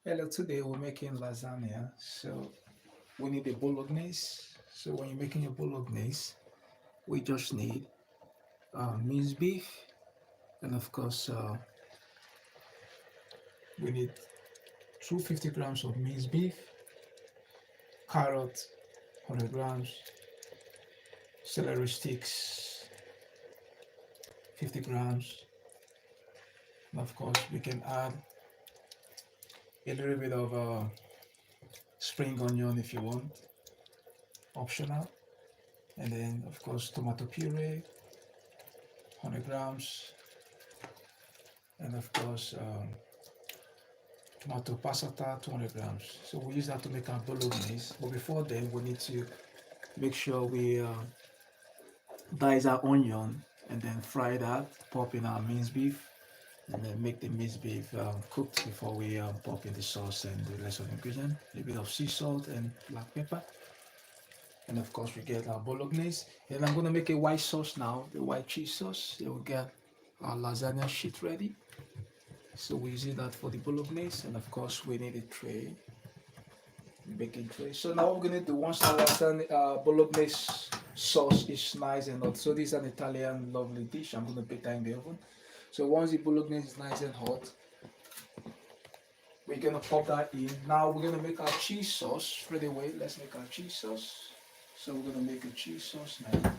Hello, today we're making lasagna. So we need a bolognese. So when you're making your bolognese, we just need minced beef, and of course we need 250 grams of minced beef, carrot 100 grams, celery sticks 50 grams, and of course we can add a little bit of spring onion if you want, optional, and then of course tomato puree 100 grams, and of course tomato passata 200 grams. So we use that to make our bolognese. But before then, we need to make sure we dice our onion and then fry that, pop in our minced beef, and then make the minced beef cooked before we pop in the sauce and the rest of the ingredient. A bit of sea salt and black pepper. And of course, we get our bolognese. And I'm going to make a white sauce now, the white cheese sauce. So we get our lasagna sheet ready. So we're using that for the bolognese. And of course, we need a tray, baking tray. So now we're gonna do, once our lasagna bolognese sauce is nice and hot. So this is an Italian lovely dish. I'm gonna bake that in the oven. So once the bolognese is nice and hot, we're gonna pop that in. Now we're gonna make our cheese sauce straight away. Let's make our cheese sauce. So we're gonna make a cheese sauce now.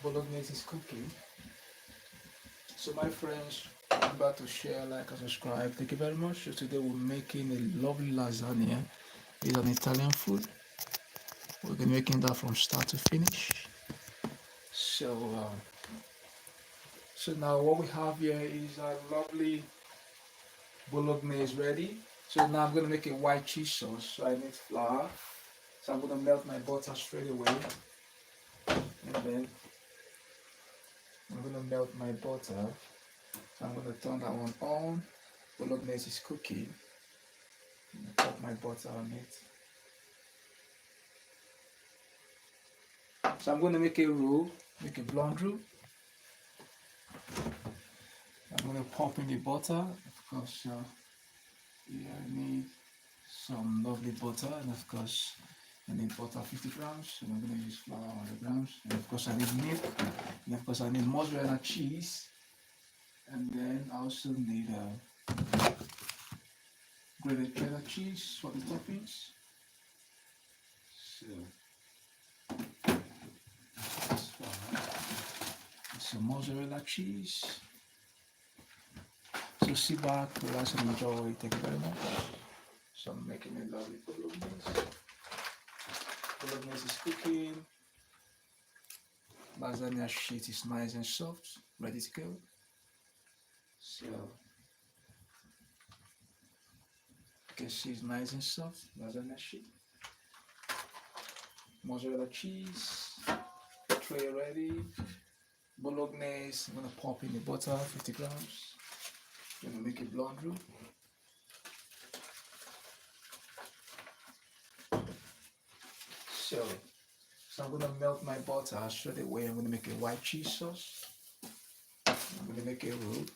Bolognese is cooking. So my friends, remember to share, like, and subscribe. Thank you very much. So today we're making a lovely lasagna. It's an Italian food. We're gonna be making that from start to finish. So, so now what we have here is a lovely bolognese ready. So now I'm gonna make a white cheese sauce. So I need flour. So I'm gonna melt my butter straight away, and then I'm gonna melt my butter. So I'm gonna turn that one on. Bolognese is cooking. I'm gonna put my butter on it. So I'm gonna make a roux, make a blonde roux. I'm gonna pop in the butter. Of course, yeah, I need some lovely butter, and of course, I need butter 50 grams, and I'm gonna use flour 100 grams, and of course, I need milk, and of course, I need mozzarella cheese, and then I also need grated cheddar cheese for the toppings. So, that's fine. Some mozzarella cheese. So sit back, relax, and enjoy. Thank you very much. So I'm making a lovely bolognese. Bolognese is cooking. Lasagna sheet is nice and soft, ready to go. So you can see it's nice and soft. Lasagna sheet. Mozzarella cheese. Tray ready. Bolognese. I'm gonna pop in the butter, 50 grams. Gonna make a blonde roux. So, so I'm gonna melt my butter straight away. I'm gonna make a white cheese sauce. I'm gonna make a roux.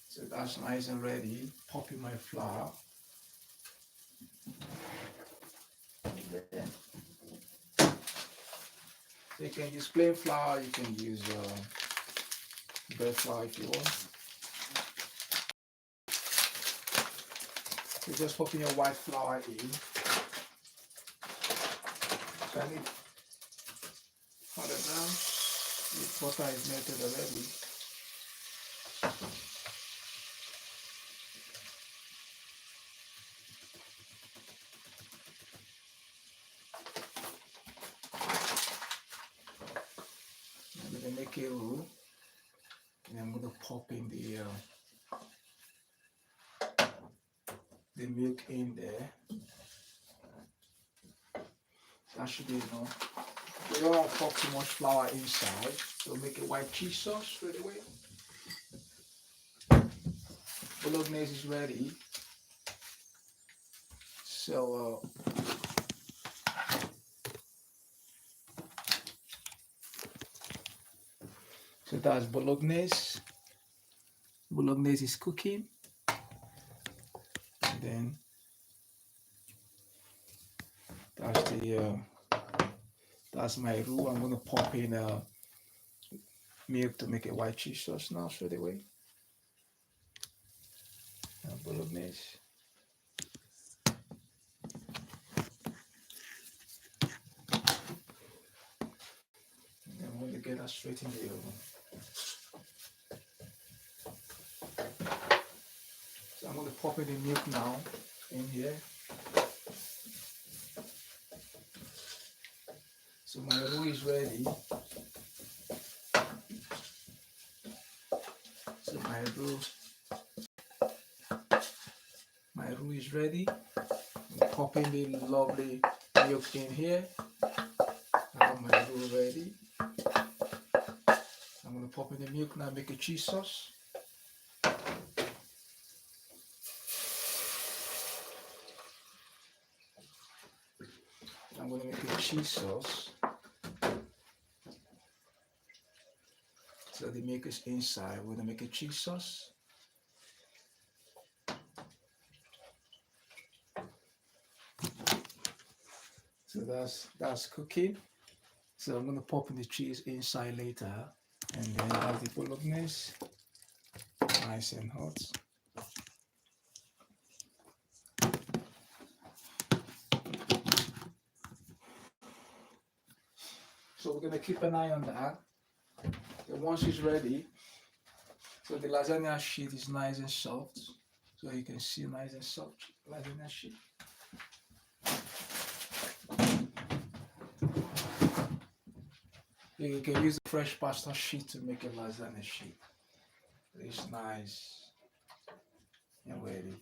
So that's nice and ready. Pop in my flour. Then, so you can use plain flour. You can use bread flour if you want. So just pop in your white flour in. So I need 100 grams. The butter is melted already. I'm gonna make a roux, and I'm gonna pop in the milk in there. That should be enough. We don't want to pop too much flour inside, so make a white cheese sauce straight away. Bolognese is ready. So So that's Bolognese. Bolognese is cooking. And then that's my roux. I'm gonna pop in milk to make a white cheese sauce now straight away. Bolognese. And then I'm gonna get that straight in the oven. So I'm gonna pop in the milk now in here. So my roux is ready. So my roux is ready. I'm popping the lovely milk in here. I have my roux ready. I'm gonna pop in the milk now, make a cheese sauce. I'm gonna make a cheese sauce. So the milk is inside. We're gonna make a cheese sauce. So that's cooking. So I'm gonna pop in the cheese inside later, and then have the bolognese, nice and hot. So we're gonna keep an eye on that. And once it's ready, so the lasagna sheet is nice and soft. So you can see nice and soft lasagna sheet. You can use a fresh pasta sheet to make a lasagna sheet. It's nice and ready.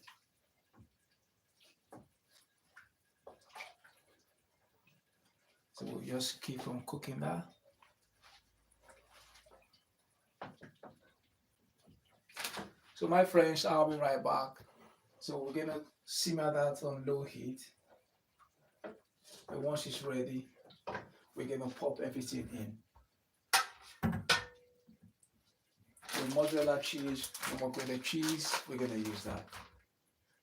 So we'll just keep on cooking that. So my friends, I'll be right back. So we're gonna simmer that on low heat. And once it's ready, we're gonna pop everything in. The mozzarella cheese, the cheese, we're gonna use that.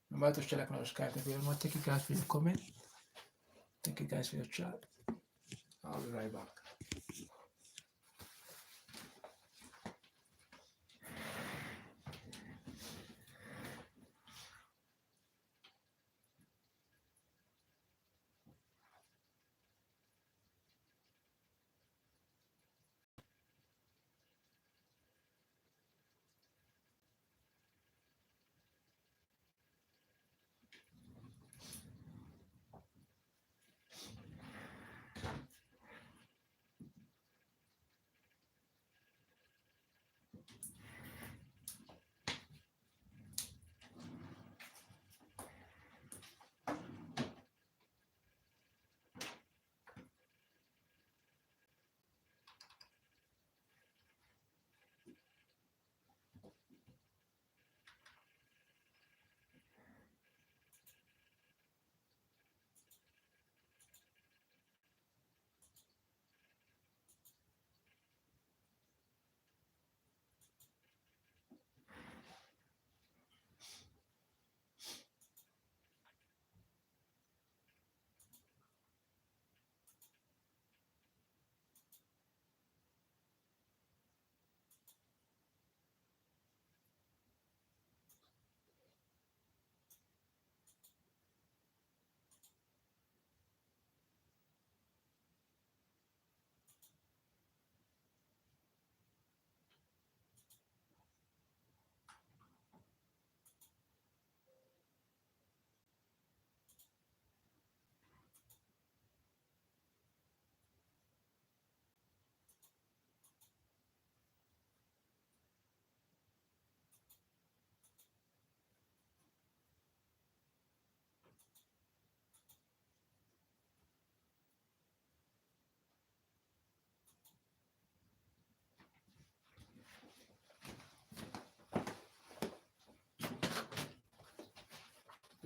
Remember to share, like, and subscribe. Thank you very much. Thank you guys for your comment. Thank you guys for your chat. I'll be right back.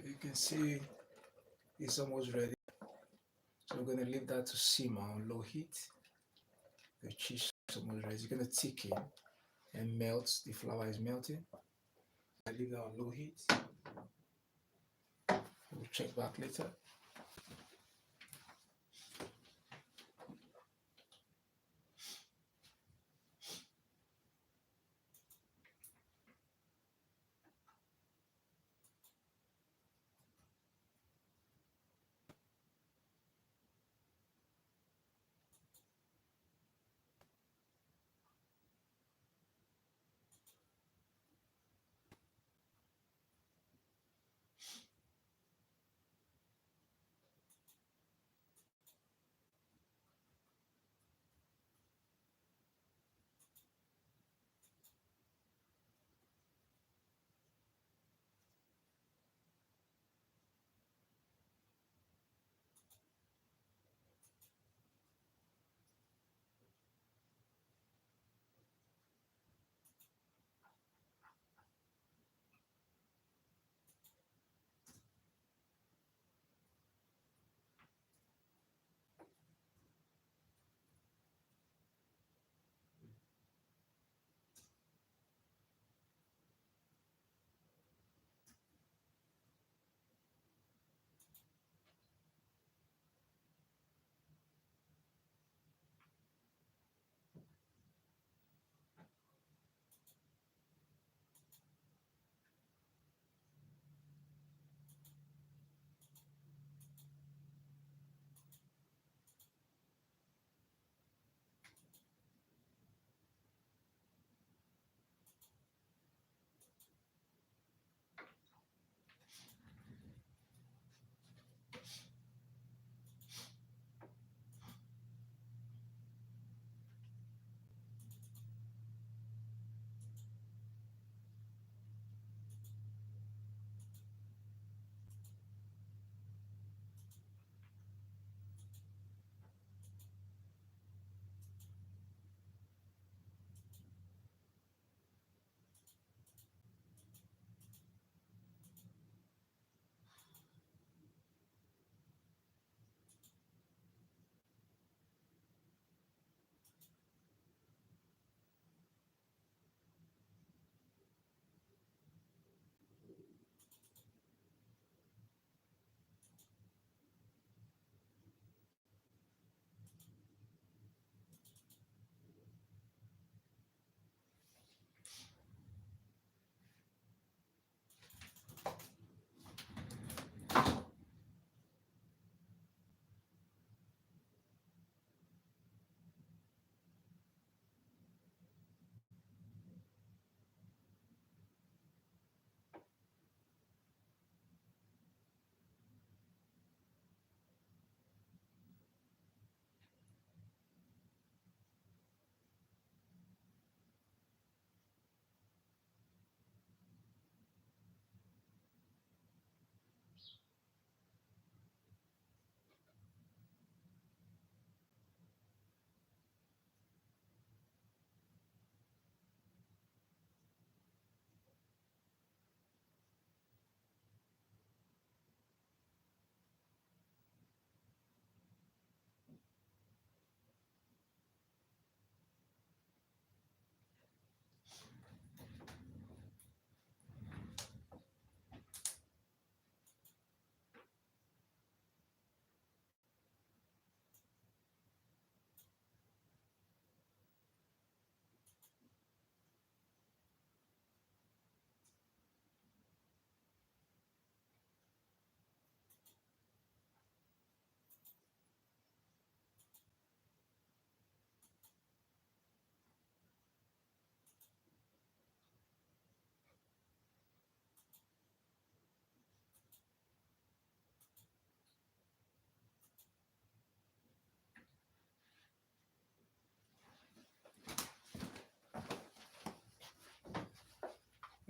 You can see it's almost ready. So we're gonna leave that to simmer on low heat. The cheese almost ready. It's gonna thicken and melt. The flour is melting. I leave that on low heat. We'll check back later.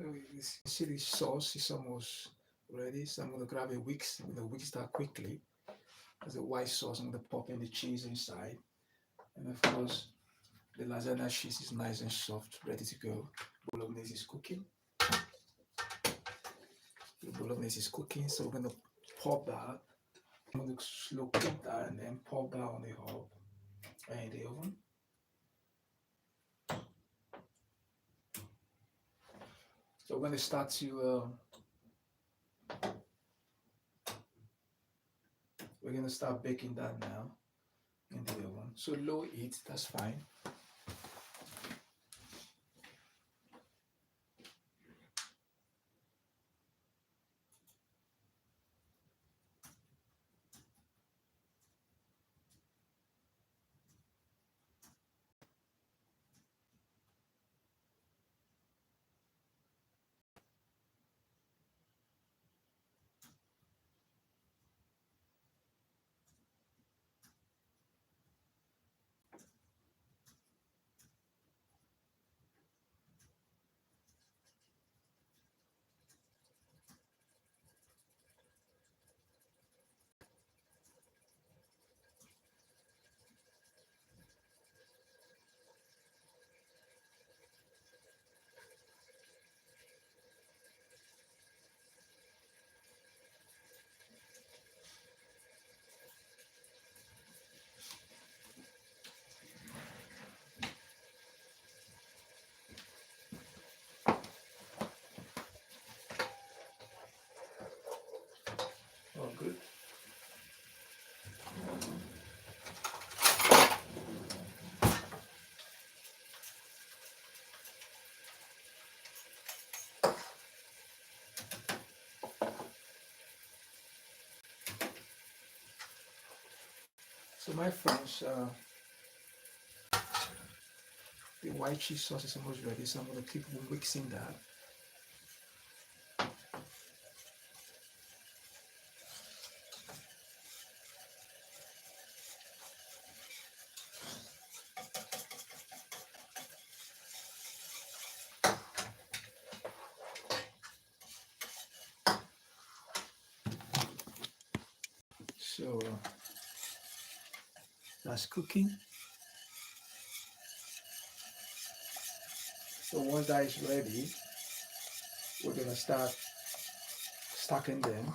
You see the sauce is almost ready. So I'm gonna grab a whisk. I'm gonna whisk that quickly. There's a white sauce. I'm gonna pop in the cheese inside, and of course the lasagna cheese is nice and soft, ready to go. Bolognese is cooking. The bolognese is cooking, so we're gonna pop that. I'm gonna slow cook that and then pop that on the hob and in the oven. So we're gonna start to we're gonna start baking that now in the oven. So low heat, that's fine. Oh, good. So my friends, the white cheese sauce is almost ready, so I'm gonna keep mixing that. So that's cooking. So once that is ready, we're gonna start stacking them.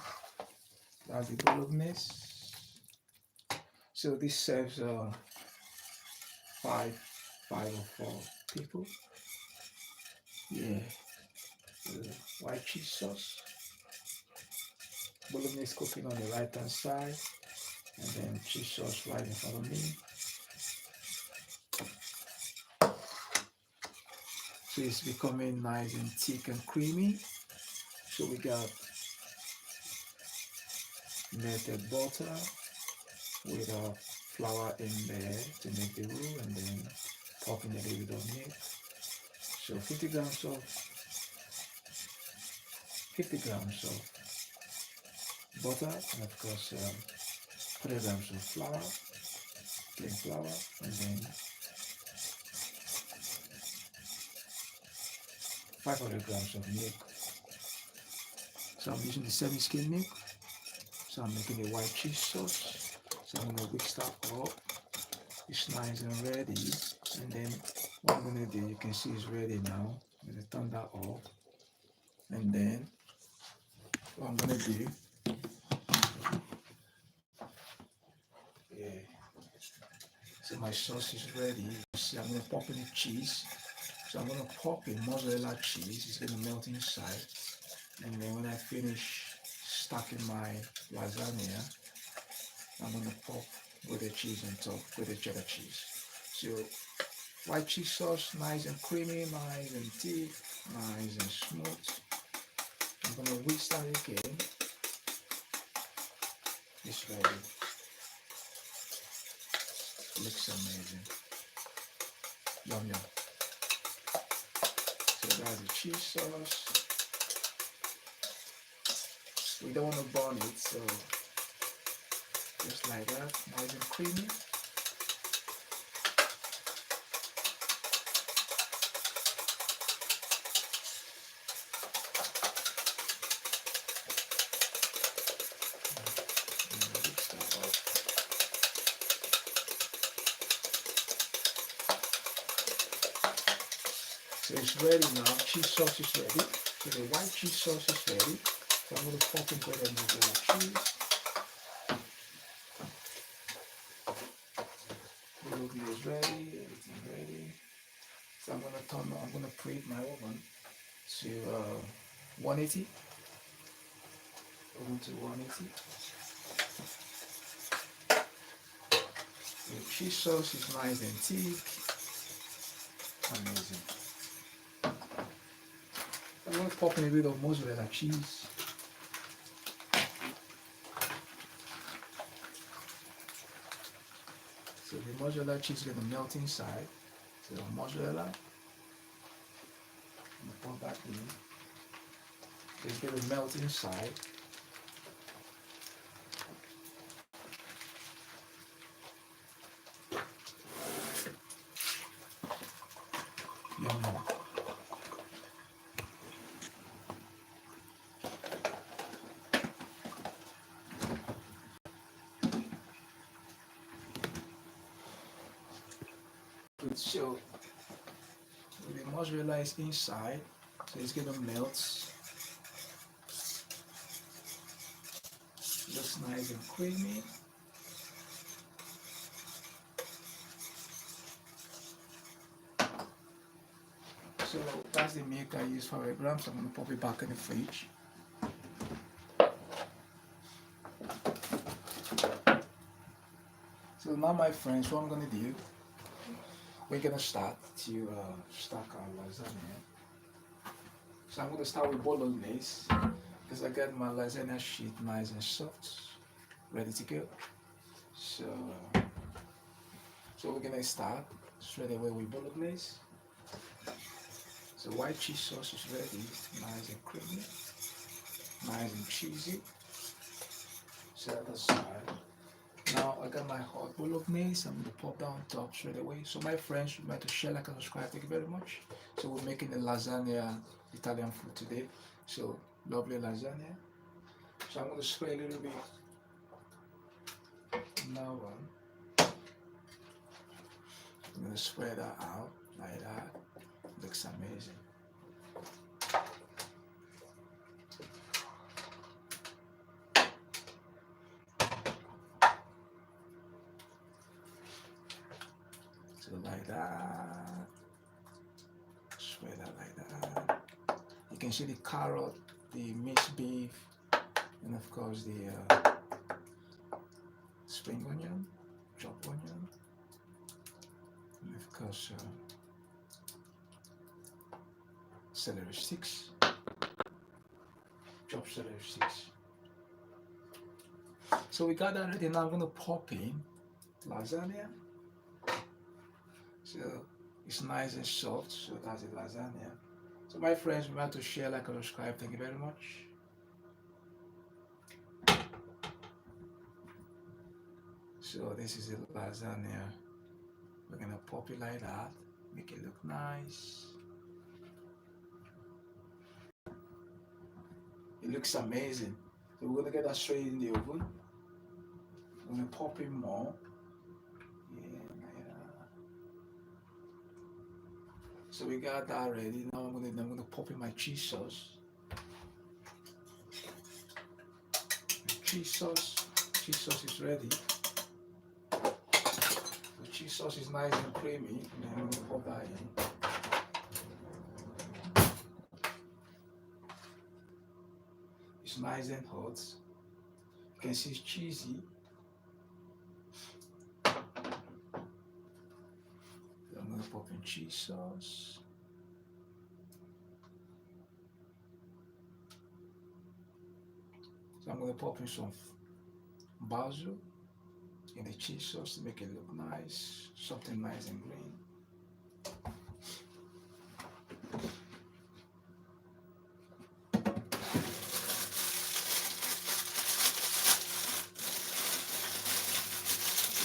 That's the Bolognese. So this serves five, five or four people. Yeah, white cheese sauce. Bolognese cooking on the right hand side, and then cheese sauce right in front of me. So it's becoming nice and thick and creamy. So we got melted butter with flour in there to make the roux, and then popping a little bit of milk. So 50 grams of butter, and of course 3 grams of flour, plain flour, and then 500 grams of milk. So I'm using the semi-skim milk. So I'm making a white cheese sauce. So I'm gonna whisk that up. It's nice and ready. And then what I'm gonna do, you can see it's ready now. I'm gonna turn that off. And then what I'm gonna do, yeah. So my sauce is ready. See, I'm gonna pop in the cheese. So I'm gonna pop in mozzarella cheese. It's gonna melt inside. And then when I finish stacking my lasagna, I'm gonna pop with the cheese on top, with the cheddar cheese. So white cheese sauce, nice and creamy, nice and thick, nice and smooth. I'm gonna whisk that again. It's ready. Looks amazing. Yum yum. So that's the cheese sauce. We don't want to burn it, so just like that, nice and creamy. So it's ready now. Cheese sauce is ready. So the white cheese sauce is ready. So I'm going to pop in bread and mozzarella cheese. Bologna is ready. Everything ready. So I'm going to preheat my oven to 180. Oven to 180. The cheese sauce is nice and thick. Amazing. I'm going to pop in a bit of mozzarella cheese. So the mozzarella cheese is going to melt inside. So the mozzarella, I'm going to put that in. It's going to melt inside. Yum. So the mozzarella is inside, so it's gonna melt. Looks nice and creamy. So that's the milk I use for 100 grams. I'm gonna pop it back in the fridge. So now, my friends, what I'm gonna do, we're gonna start to stack our lasagna. So I'm gonna start with Bolognese because I got my lasagna sheet nice and soft, ready to go. So, we're gonna start straight away with Bolognese. So white cheese sauce is ready, nice and creamy, nice and cheesy. Set that aside. Now I got my hot Bolognese. I'm gonna pop that on top straight away. So my friends, remember to share, like, and subscribe. Thank you very much. So we're making the lasagna Italian food today. So lovely lasagna. So I'm gonna spray a little bit. Now I'm gonna spread that out like that. Looks amazing. So like that. Spread that like that. You can see the carrot, the minced beef, and of course the spring onion, chopped onion, and of course celery sticks, chopped celery sticks. So we got that ready. Now I'm gonna pop in lasagna. So it's nice and soft. So that's the lasagna. So my friends, remember to share, like, and subscribe. Thank you very much. So this is the lasagna. We're gonna pop it like that, make it look nice. It looks amazing. So we're gonna get that straight in the oven. I'm gonna pop in more. Yeah. So we got that ready. Now I'm gonna pop in my cheese sauce. Cheese sauce is ready. The cheese sauce is nice and creamy, and then I'm gonna pop that in. It's nice and hot. You can see it's cheesy. I'm gonna pop in cheese sauce. So I'm gonna pop in some basil in the cheese sauce to make it look nice, something nice and green.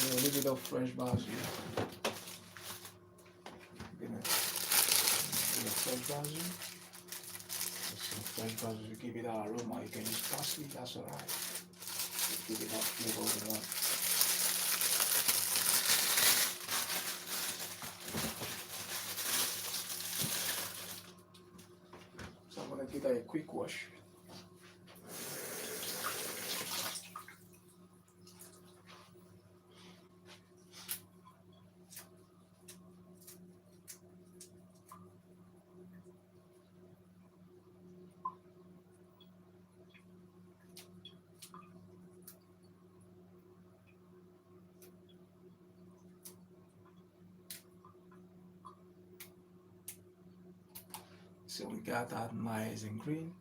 And a little bit of fresh basil. Fresh basil. Some fresh basil to give it that aroma. You can use parsley, that's alright. Give it that flavor we want. So I'm gonna give that a quick wash. So we got that nice and green.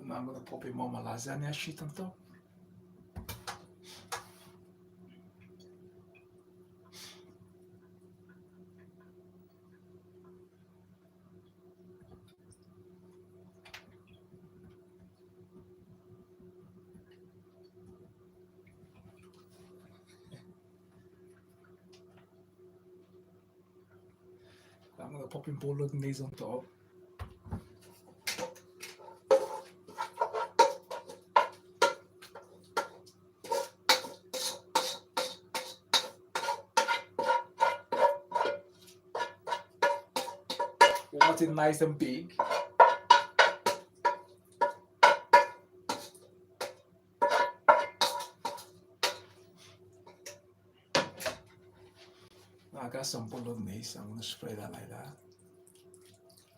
Now I'm gonna pop in more my lasagna sheet on top. I'm gonna pop in Bolognese on top. We want it nice and big. Now I got some Bolognese. I'm gonna spread that like that.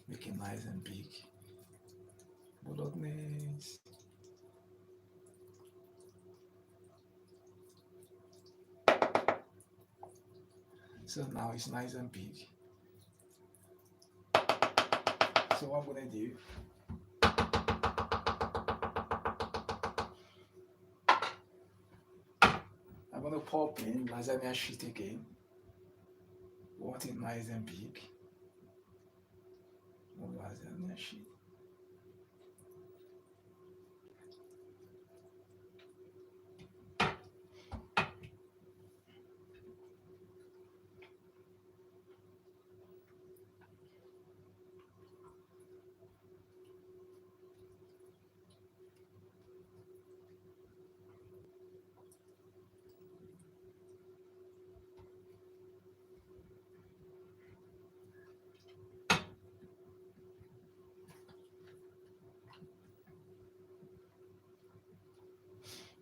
Make it nice and big. Bolognese. So now it's nice and big. So what I'm gonna do, I'm gonna pop in lasagna sheet again. Want it nice and big. More lasagna sheet.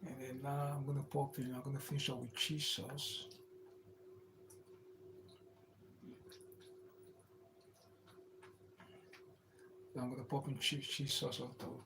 And then now I'm gonna pop in, I'm gonna finish up with cheese sauce. I'm gonna pop in cheese sauce on top.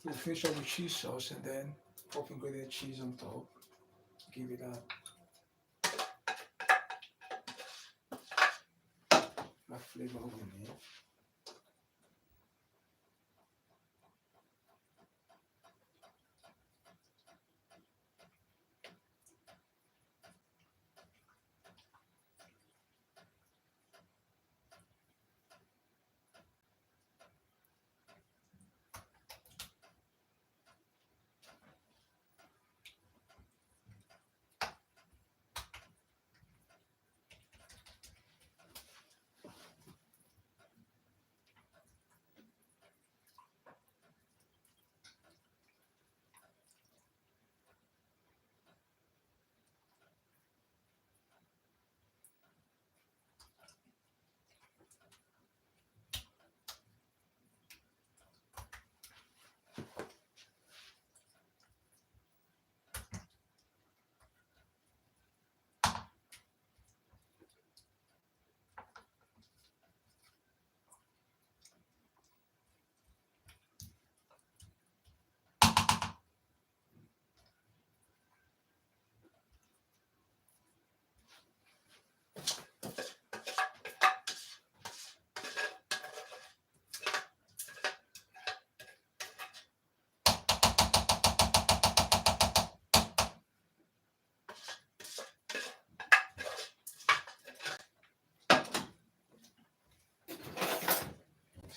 So finish up with cheese sauce and then pop in grated cheese on top. Give it that flavor we need.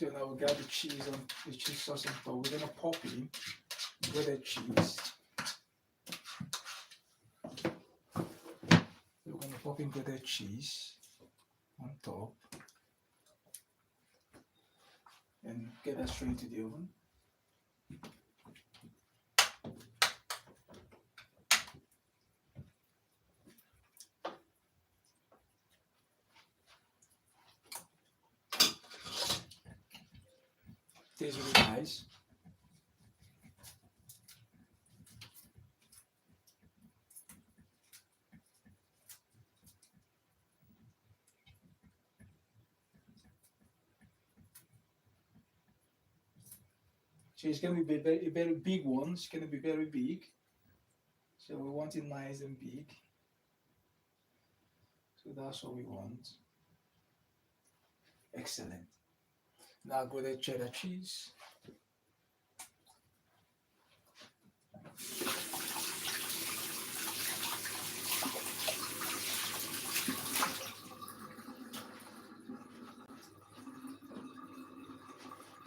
So now we got the cheese on the cheese sauce on top. We're gonna pop in breaded cheese. We're gonna pop in breaded cheese on top and get that straight into the oven. Tastes really nice. So it's gonna be a very big one. It's gonna be very big. So we want it nice and big. So that's what we want. Excellent. Now go to cheddar cheese.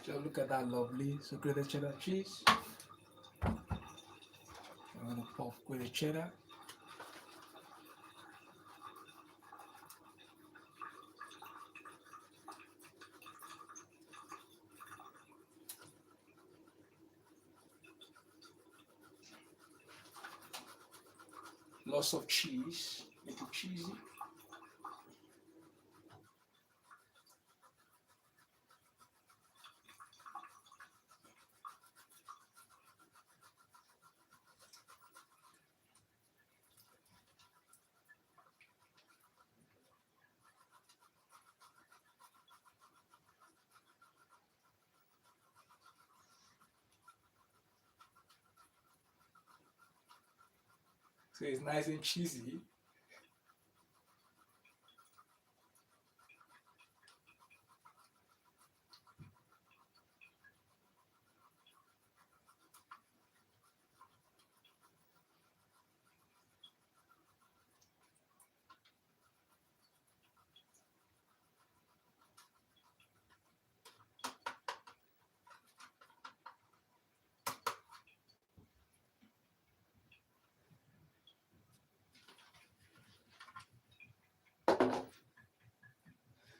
So look at that lovely. So grated cheddar cheese. I'm gonna pop grated cheddar. Lots of cheese, make it cheesy. So it's nice and cheesy.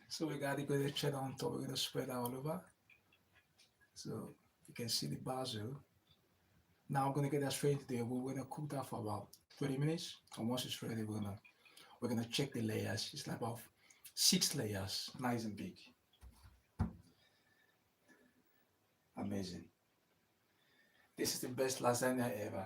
So we got the grated cheddar on top. We're gonna spread that all over. So you can see the basil. Now I'm gonna get that straight into the oven. We're gonna cook that for about 20 minutes. And once it's ready, we're gonna check the layers. It's like about 6 layers, nice and big. Amazing. This is the best lasagna ever.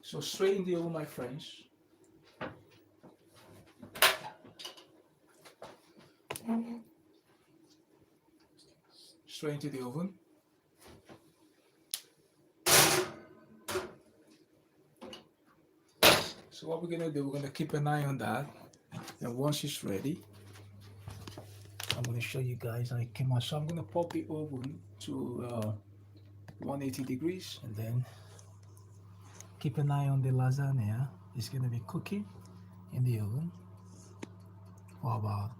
So straight in the oven, my friends. Straight into the oven. So what we're gonna do, we're gonna keep an eye on that. And once it's ready, I'm gonna show you guys how it came out. So I'm gonna pop the oven to 180 degrees and then keep an eye on the lasagna. It's gonna be cooking in the oven for about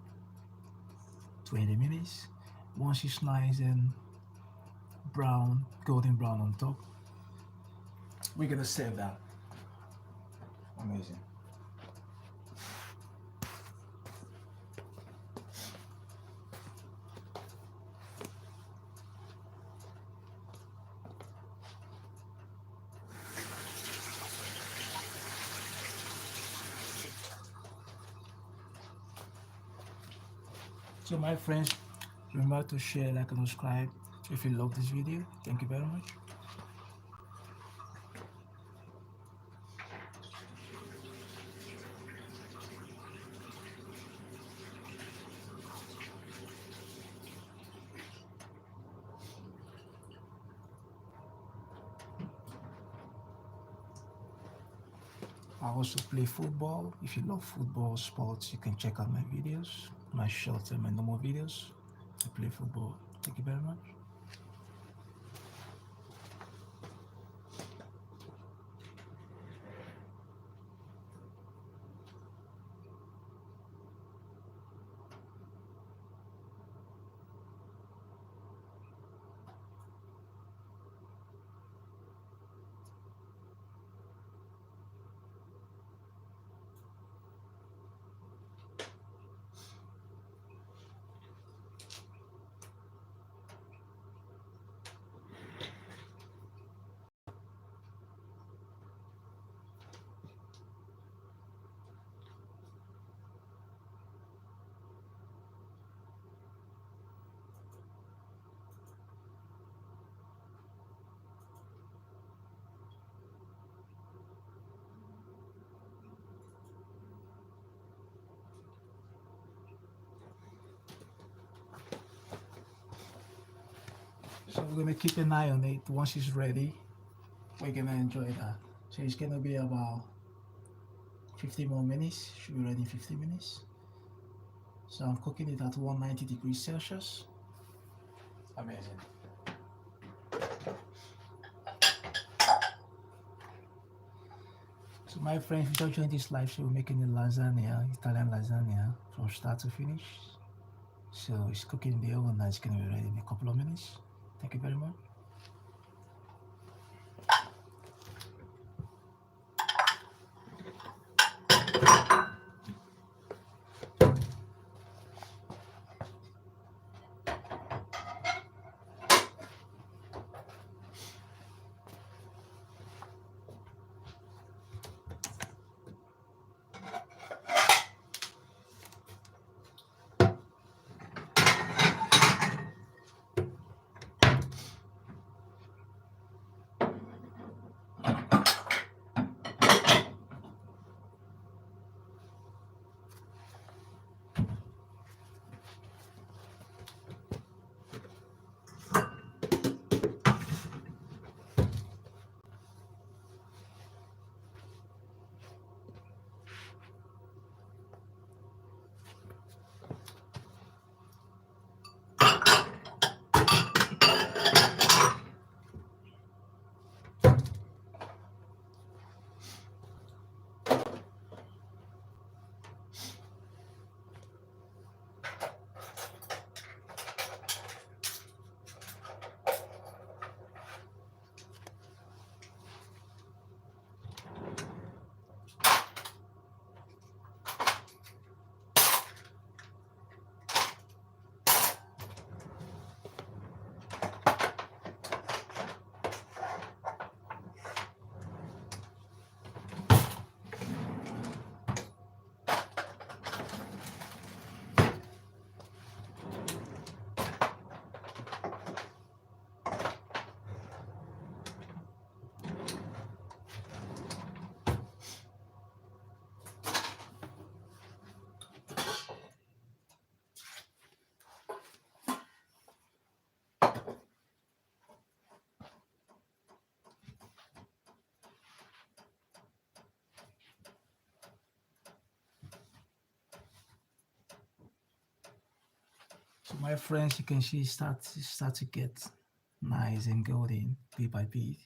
20 minutes. Once it's nice and brown, golden brown on top, we're gonna serve that. Amazing. So my friends, remember to share, like, and subscribe if you love this video. Thank you very much. I also play football. If you love football sports, you can check out my videos, my shorts and my normal videos. I play football. Thank you very much. So we're gonna keep an eye on it. Once it's ready, we're gonna enjoy that. So it's gonna be about 50 more minutes. Should be ready in 50 minutes. So I'm cooking it at 190 degrees Celsius. Amazing. So my friends, if you join this live show, we're making a lasagna, Italian lasagna from start to finish. So it's cooking in the oven now. It's gonna be ready in a couple of minutes. Thank you very much. So my friends, you can see start to get nice and golden bit by bit.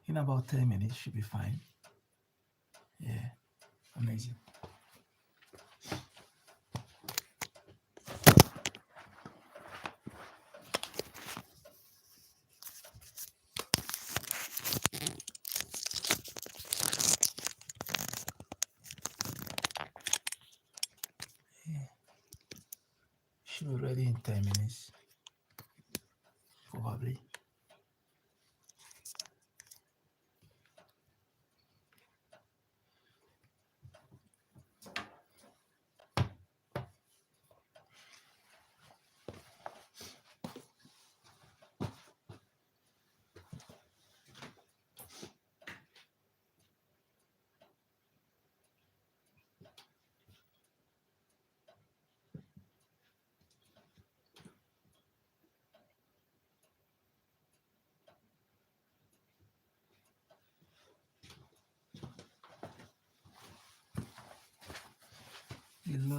In about 10 minutes should be fine. Yeah, amazing. Yeah, should be ready in 10 minutes, probably.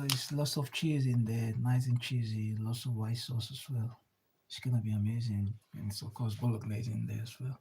It's lots of cheese in there, nice and cheesy, lots of white sauce as well. It's gonna be amazing, and so of course Bolognese in there as well.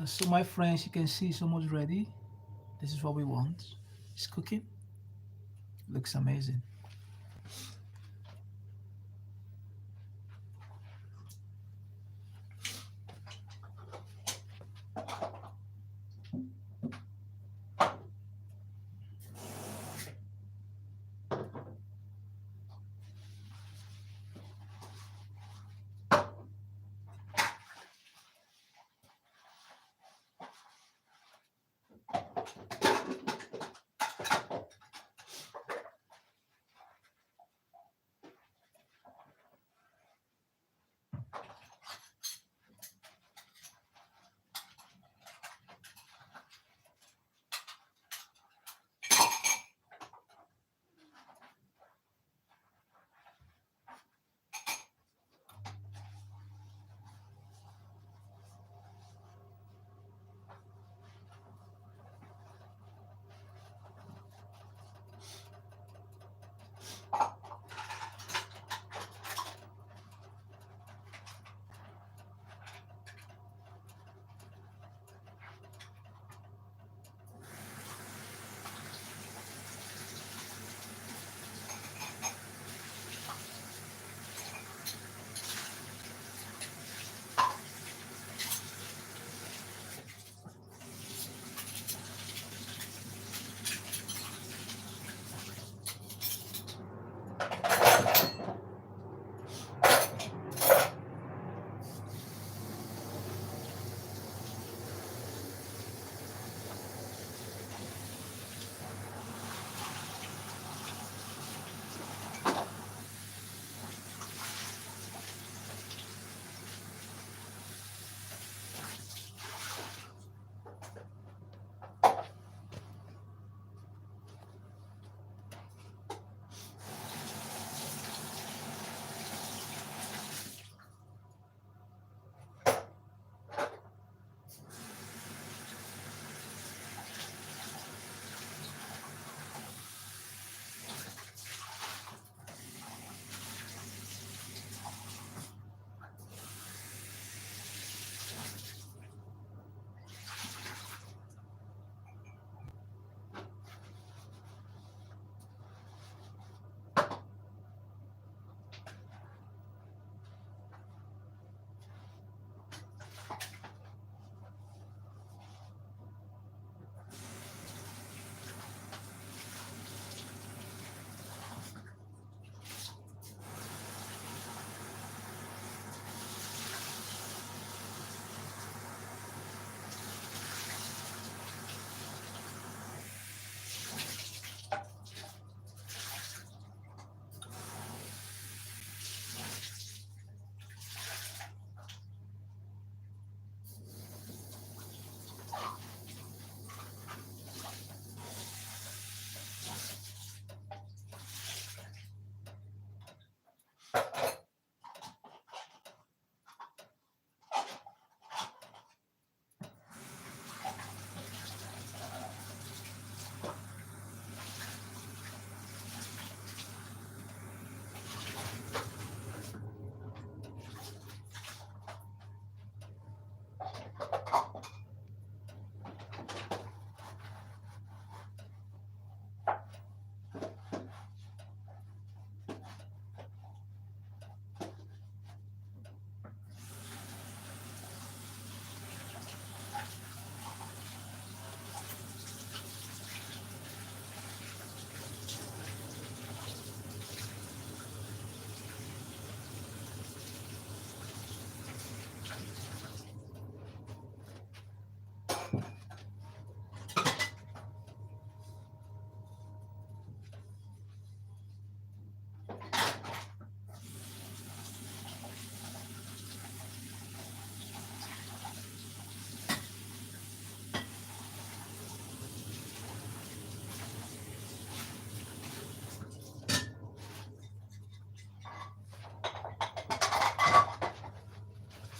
So my friends, you can see it's almost ready. This is what we want. It's cooking. Looks amazing.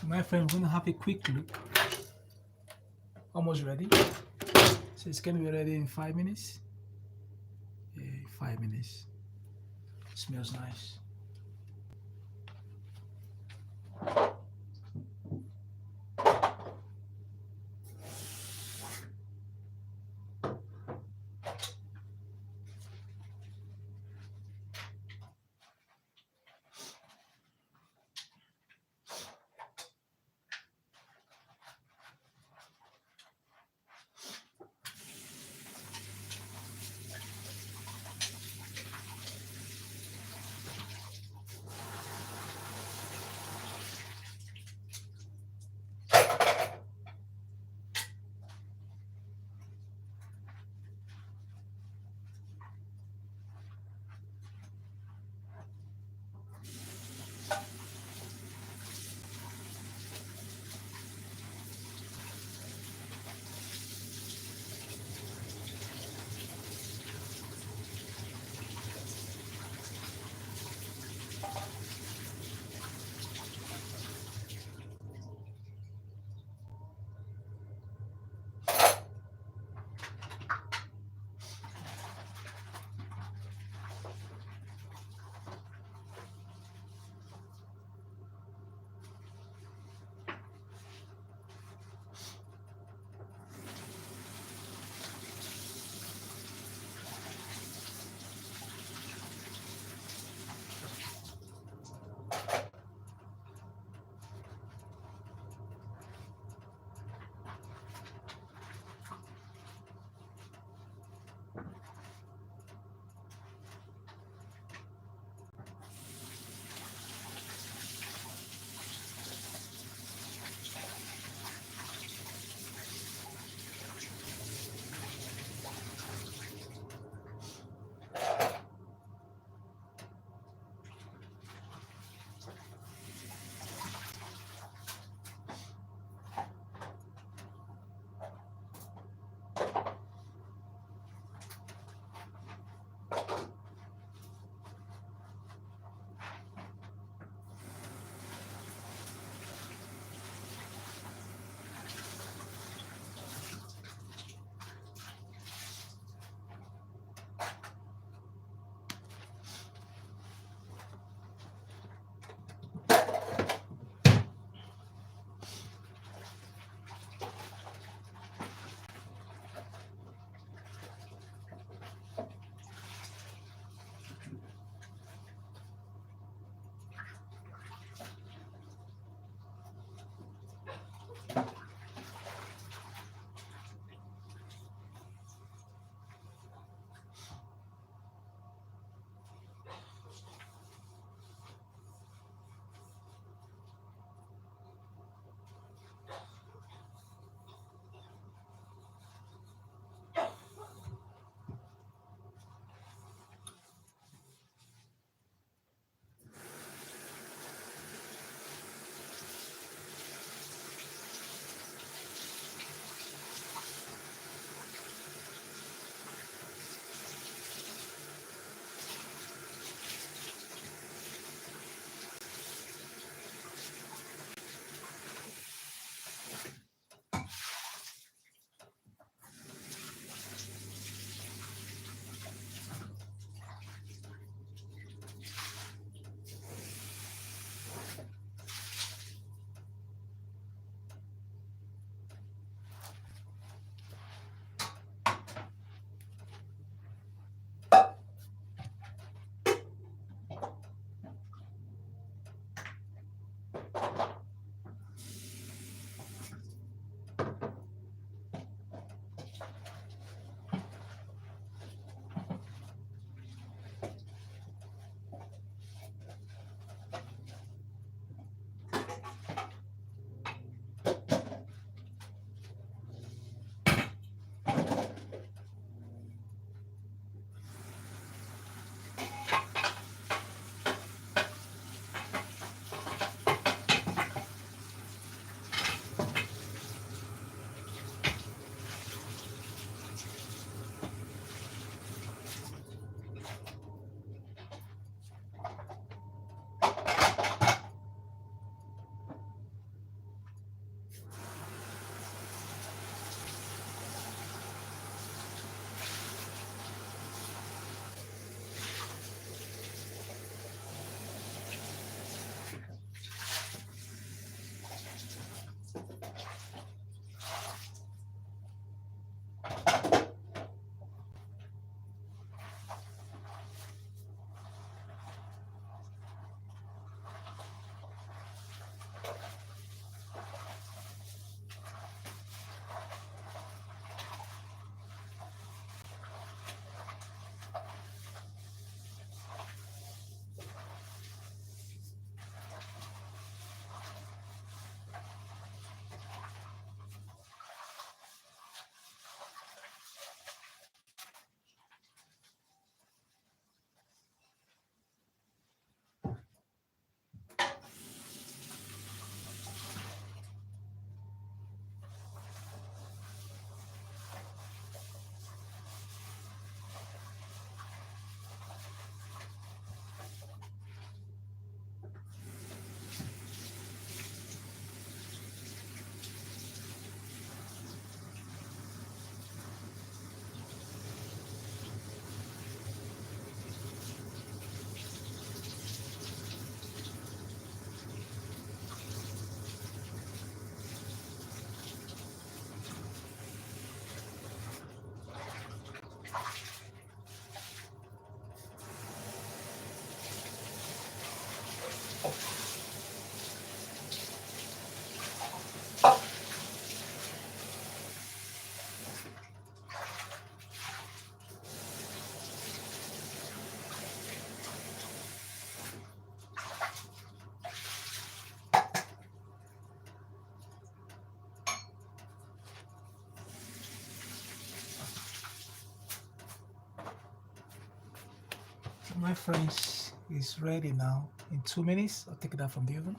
So my friend, we're gonna have a quick look. Almost ready. So it's gonna be ready in 5 minutes. Yeah, 5 minutes. Smells nice. My French is ready now. In 2 minutes, I'll take it out from the oven.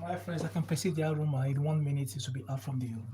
My friends, I can perceive the aroma. In 1 minute, it will be out from the oven.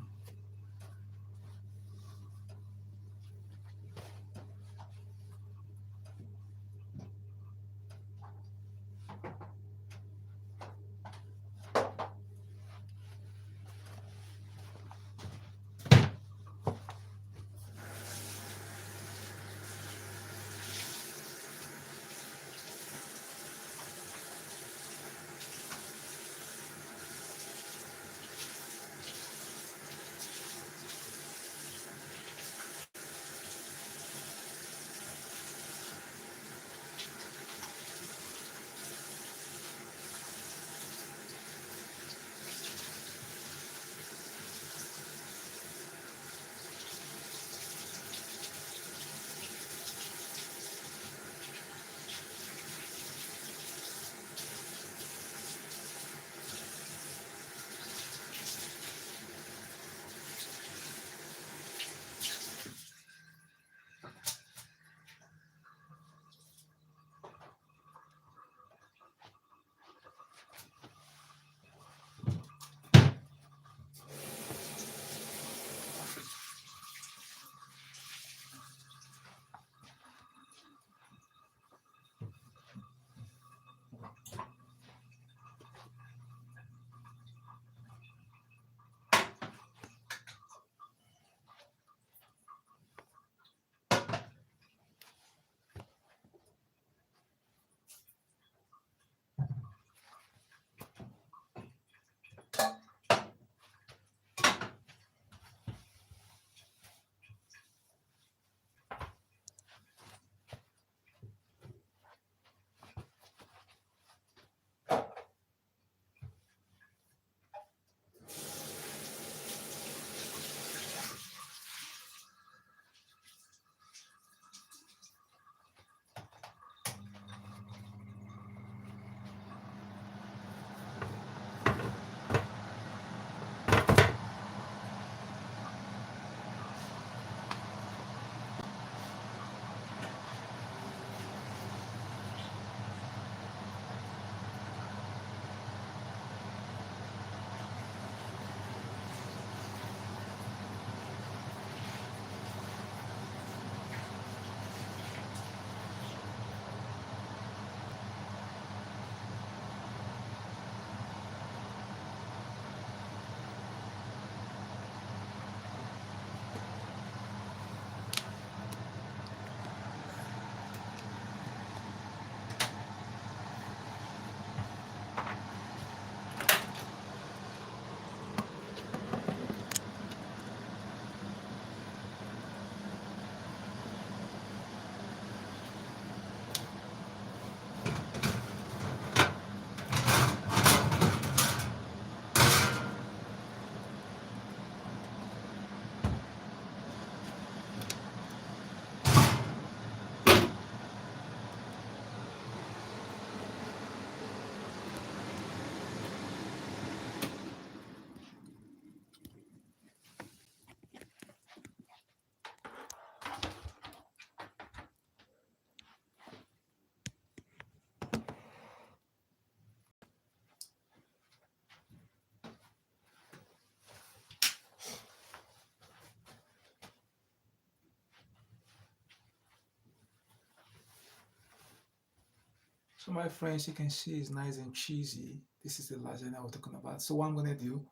So my friends, you can see it's nice and cheesy. This is the lasagna we're talking about. So what I'm gonna do,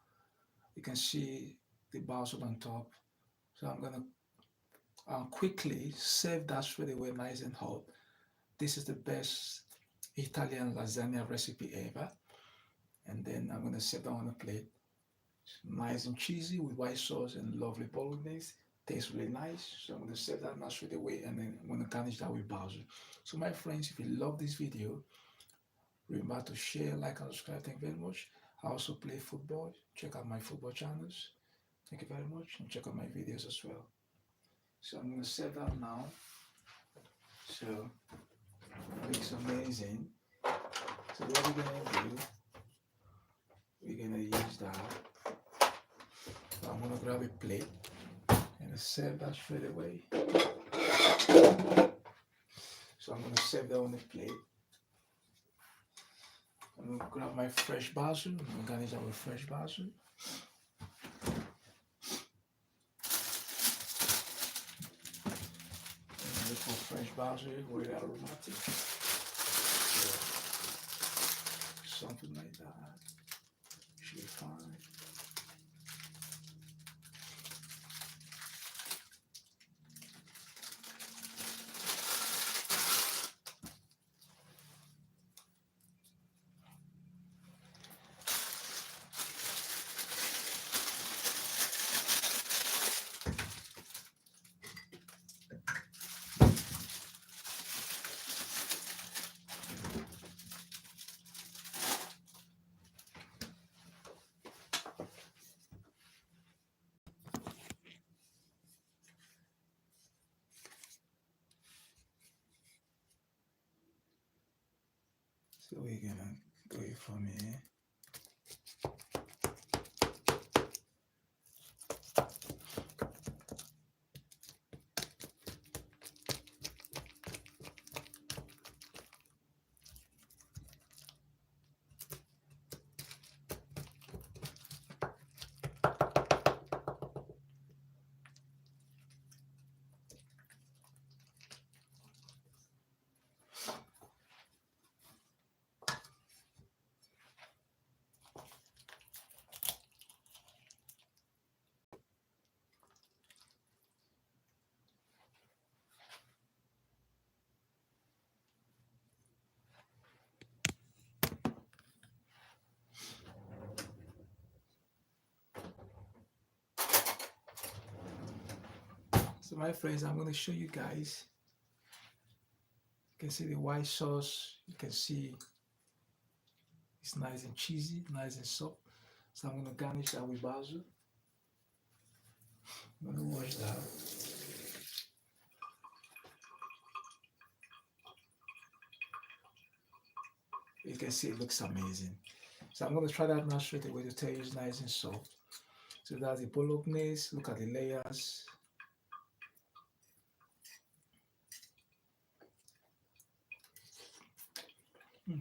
you can see the basil on top. So I'm gonna quickly serve that straight away, nice and hot. This is the best Italian lasagna recipe ever. And then I'm gonna set that on a plate. Nice and cheesy with white sauce and lovely bolognese. Tastes really nice. So I'm gonna serve that now straight away, and then I'm gonna garnish that with basil. So my friends, if you love this video, remember to share, like, and subscribe. Thank you very much. I also play football. Check out my football channels. Thank you very much. And check out my videos as well. So I'm gonna serve that now. So it looks amazing. So what we're gonna do, we're gonna use that. So I'm gonna grab a plate and serve that straight away. So I'm gonna serve that on the plate. I'm gonna grab my fresh basil. I'm gonna garnish that with fresh basil. And look for fresh basil, very aromatic. So, something like that should be fine. So we're gonna do it from here. So my friends, I'm gonna show you guys. You can see the white sauce. You can see it's nice and cheesy, nice and soft. So I'm gonna garnish that with basil. I'm gonna wash that. You can see it looks amazing. So I'm gonna try that now straight away to tell you it's nice and soft. So that's the bolognese. Look at the layers. Mm.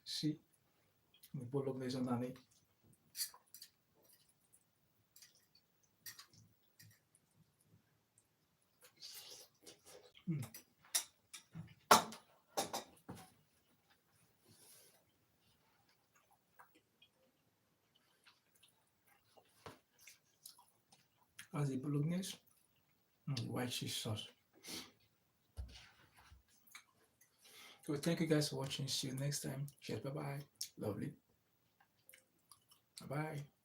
See the bolognese underneath. Mm. That's the bolognese. White cheese sauce. So thank you guys for watching. See you next time. Cheers. Bye bye. Lovely. Bye bye.